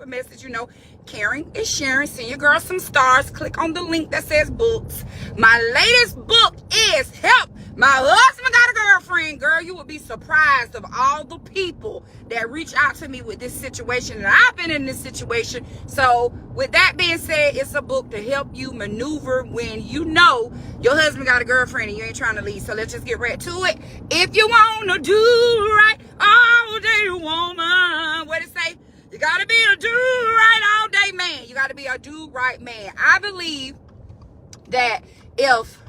a message, you know, caring is sharing. Send your girl some stars. Click on the link that says books. My latest book is Help My Husband Got a Girlfriend. Girl, you would be surprised of all the people that reach out to me with this situation. And I've been in this situation. So with that being said, it's a book to help you maneuver when you know your husband got a girlfriend and you ain't trying to leave. So let's just get right to it. If you want to do right all day, woman, what it say? You got to be a do-right all day man. You got to be a do-right man. I believe that if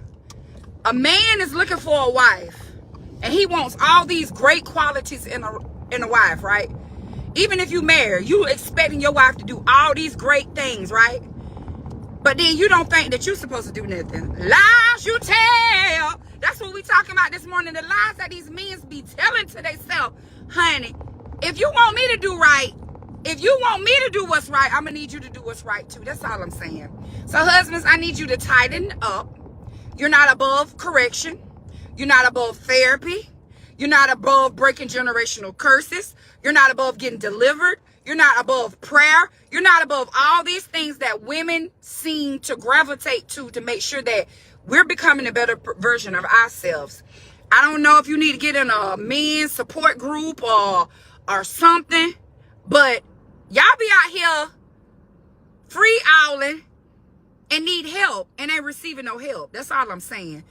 a man is looking for a wife and he wants all these great qualities in a wife, right? Even if you marry, you expecting your wife to do all these great things, right? But then you don't think that you're supposed to do nothing. Lies you tell. That's what we talking about this morning. The lies that these men be telling to themselves. Honey, if you want me to do right, if you want me to do what's right, I'm going to need you to do what's right too. That's all I'm saying. So husbands, I need you to tighten up. You're not above correction. You're not above therapy. You're not above breaking generational curses. You're not above getting delivered. You're not above prayer. You're not above all these things that women seem to gravitate to make sure that we're becoming a better version of ourselves. I don't know if you need to get in a men's support group or something, but y'all be out here free owling and need help and ain't receiving no help. That's all I'm saying.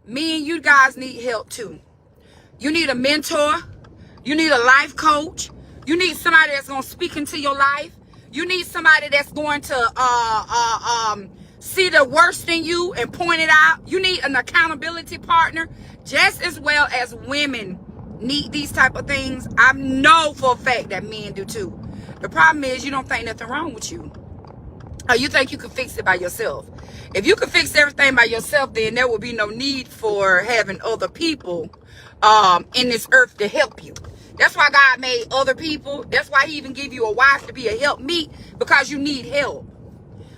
Me and you guys need help too. You need a mentor. You need a life coach. You need somebody that's going to speak into your life. You need somebody that's going to see the worst in you and point it out. You need an accountability partner, just as well as women need these type of things. I know for a fact that men do too. The problem is you don't think nothing wrong with you. Or you think you can fix it by yourself. If you could fix everything by yourself, then there would be no need for having other people in this earth to help you. That's why God made other people. That's why he even gave you a wife to be a helpmeet, because you need help.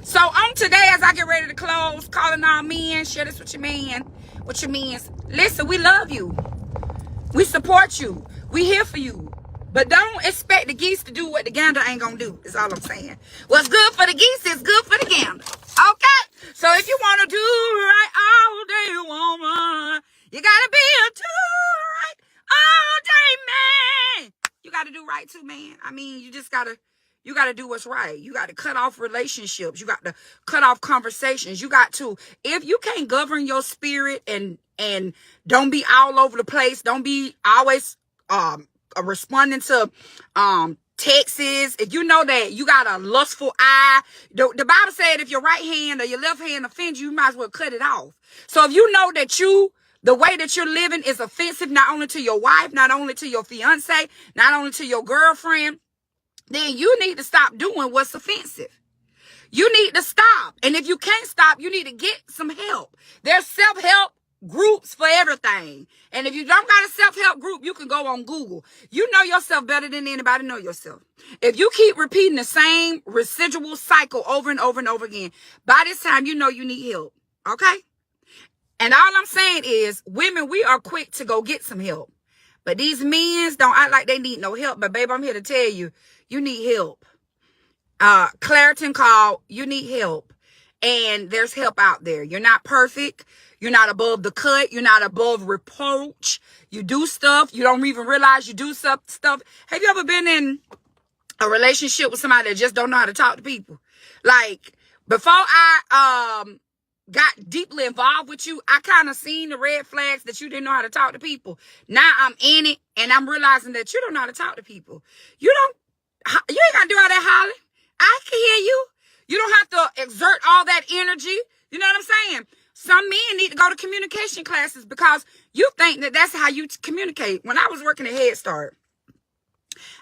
So on today, as I get ready to close, calling all men, share this with your man, with your mans. Listen, we love you. We support you. We here for you. But don't expect the geese to do what the gander ain't gonna do, is all I'm saying. What's good for the geese is good for the gander. Okay? So if you want to do right all day, woman, you gotta be a do-right all day man. You gotta do right too, man. I mean, you gotta do what's right. You got to cut off relationships. You got to cut off conversations. You got to, if you can't govern your spirit and don't be all over the place, don't be always responding to texts. If you know that you got a lustful eye, the Bible said if your right hand or your left hand offends you, you might as well cut it off. So if you know that the way that you're living is offensive, not only to your wife, not only to your fiance, not only to your girlfriend, then you need to stop doing what's offensive. You need to stop. And if you can't stop, you need to get some help. There's self-help groups for everything. And if you don't got a self-help group, you can go on Google. You know yourself better than anybody know yourself. If you keep repeating the same residual cycle over and over and over again, by this time, you know you need help. Okay? And all I'm saying is, women, we are quick to go get some help. But these men don't act like they need no help. But babe, I'm here to tell you, you need help. Claritin called, you need help. And there's help out there. You're not perfect. You're not above the cut. You're not above reproach. You do stuff. You don't even realize you do stuff. Have you ever been in a relationship with somebody that just don't know how to talk to people? Like, before I got deeply involved with you, I kind of seen the red flags that you didn't know how to talk to people. Now I'm in it, and I'm realizing that you don't know how to talk to people. You ain't got to do all that hollering. I can hear you. You don't have to exert all that energy. You know what I'm saying? Some men need to go to communication classes because you think that that's how you communicate. When I was working at Head Start,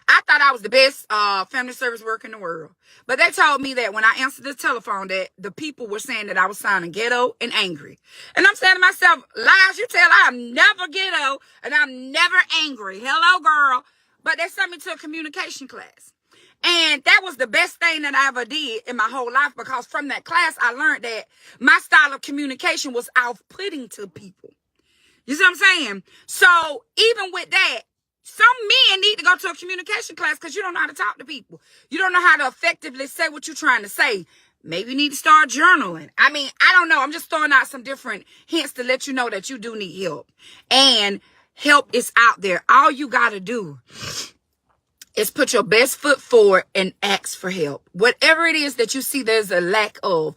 I thought I was the best family service worker in the world. But they told me that when I answered the telephone that the people were saying that I was sounding ghetto and angry. And I'm saying to myself, lies you tell, I am never ghetto and I'm never angry. Hello, girl. But they sent me to a communication class. And that was the best thing that I ever did in my whole life, because from that class, I learned that my style of communication was off-putting to people. You see what I'm saying? So even with that, Some men need to go to a communication class because you don't know how to talk to people. You don't know how to effectively say what you're trying to say. Maybe you need to start journaling. I mean, I don't know. I'm just throwing out some different hints to let you know that you do need help. And help is out there. All you got to do is put your best foot forward and ask for help. Whatever it is that you see there's a lack of.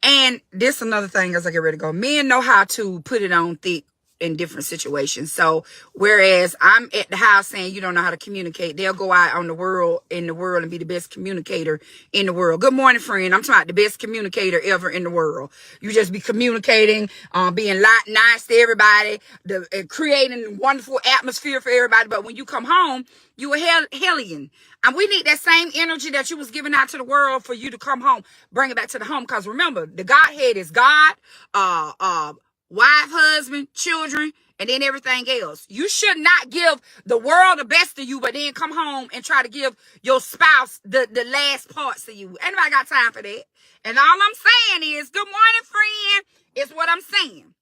And this is another thing as I get ready to go. Men know how to put it on thick in different situations. So whereas I'm at the house saying you don't know how to communicate, they'll go out in the world and be the best communicator in the world. Good morning, friend. I'm talking about the best communicator ever in the world. You just be communicating, being nice to everybody, creating a wonderful atmosphere for everybody. But when you come home, you a hellion. And we need that same energy that you was giving out to the world for you to come home, bring it back to the home. Because remember, the Godhead is God, wife, husband, children, and then everything else. You should not give the world the best of you, but then come home and try to give your spouse the last parts of you. Anybody got time for that? And all I'm saying is, good morning, friend, is what I'm saying.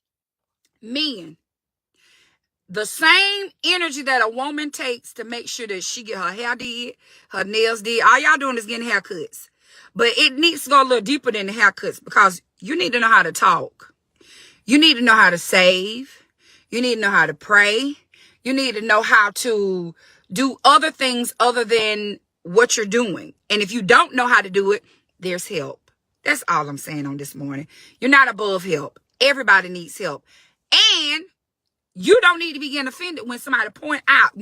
Men, the same energy that a woman takes to make sure that she get her hair did, her nails did, all y'all doing is getting haircuts. But it needs to go a little deeper than the haircuts because you need to know how to talk. You need to know how to save. You need to know how to pray. You need to know how to do other things other than what you're doing. And if you don't know how to do it, there's help. That's all I'm saying on this morning. You're not above help. Everybody needs help. And you don't need to be getting offended when somebody point out,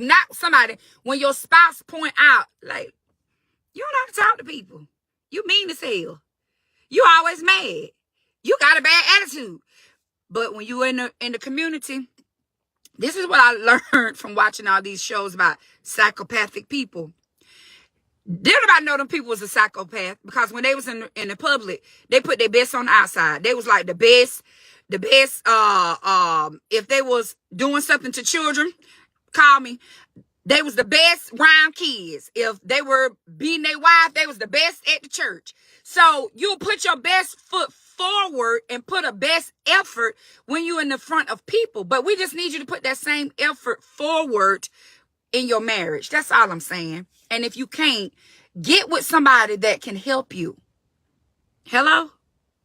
when your spouse point out, like, you don't know how to talk to people. You mean as hell. You always mad. You got a bad attitude. But when you in the community, this is what I learned from watching all these shows about psychopathic people. Did anybody know them people was a psychopath? Because when they was in the public, they put their best on the outside. They was like the best, if they was doing something to children, call me. They was the best around kids. If they were beating their wife, they was the best at the church. So you put your best foot forward and put a best effort when you're in the front of people. But we just need you to put that same effort forward in your marriage. That's all I'm saying. And if you can't, get with somebody that can help you. Hello?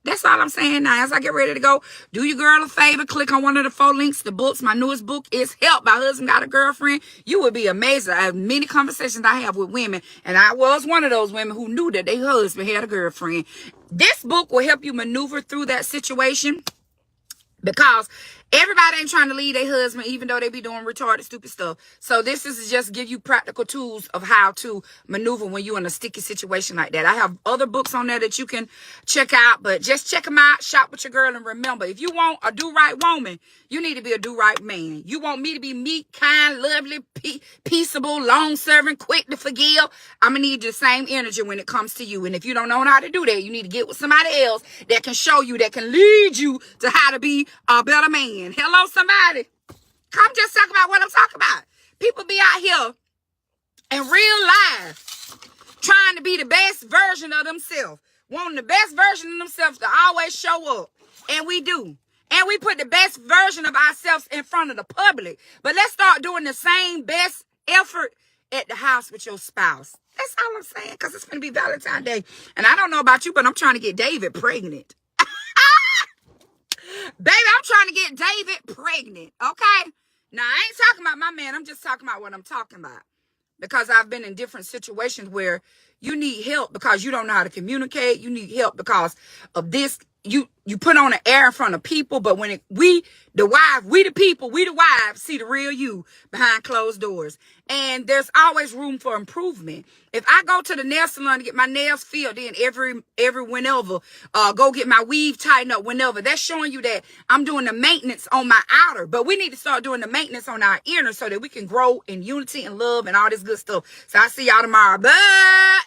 That's all I'm saying now. As I get ready to go, do your girl a favor. Click on one of the 4 links. The books. My newest book is Help. My Husband Got a Girlfriend. You would be amazed. I have many conversations I have with women. And I was one of those women who knew that their husband had a girlfriend. This book will help you maneuver through that situation. Because everybody ain't trying to leave their husband, even though they be doing retarded, stupid stuff. So this is just give you practical tools of how to maneuver when you're in a sticky situation like that. I have other books on there that you can check out, but just check them out. Shop with your girl, and remember, if you want a do-right woman, you need to be a do-right man. You want me to be meek, kind, lovely, peaceable, long-serving, quick to forgive. I'm going to need the same energy when it comes to you. And if you don't know how to do that, you need to get with somebody else that can show you, that can lead you to how to be a better man. Hello, somebody. Come just talk about what I'm talking about. People be out here in real life trying to be the best version of themselves, wanting the best version of themselves to always show up. And we do. And we put the best version of ourselves in front of the public. But let's start doing the same best effort at the house with your spouse. That's all I'm saying, because it's going to be Valentine's Day. And I don't know about you, but I'm trying to get David pregnant. Baby, I'm trying to get David pregnant, okay? Now, I ain't talking about my man. I'm just talking about what I'm talking about. Because I've been in different situations where you need help because you don't know how to communicate. You need help because of this. You put on an air in front of people, but when we the wives see the real you behind closed doors. And there's always room for improvement. If I go to the nail salon to get my nails filled in every whenever, go get my weave tightened up whenever, that's showing you that I'm doing the maintenance on my outer. But we need to start doing the maintenance on our inner so that we can grow in unity and love and all this good stuff. So I'll see y'all tomorrow. Bye.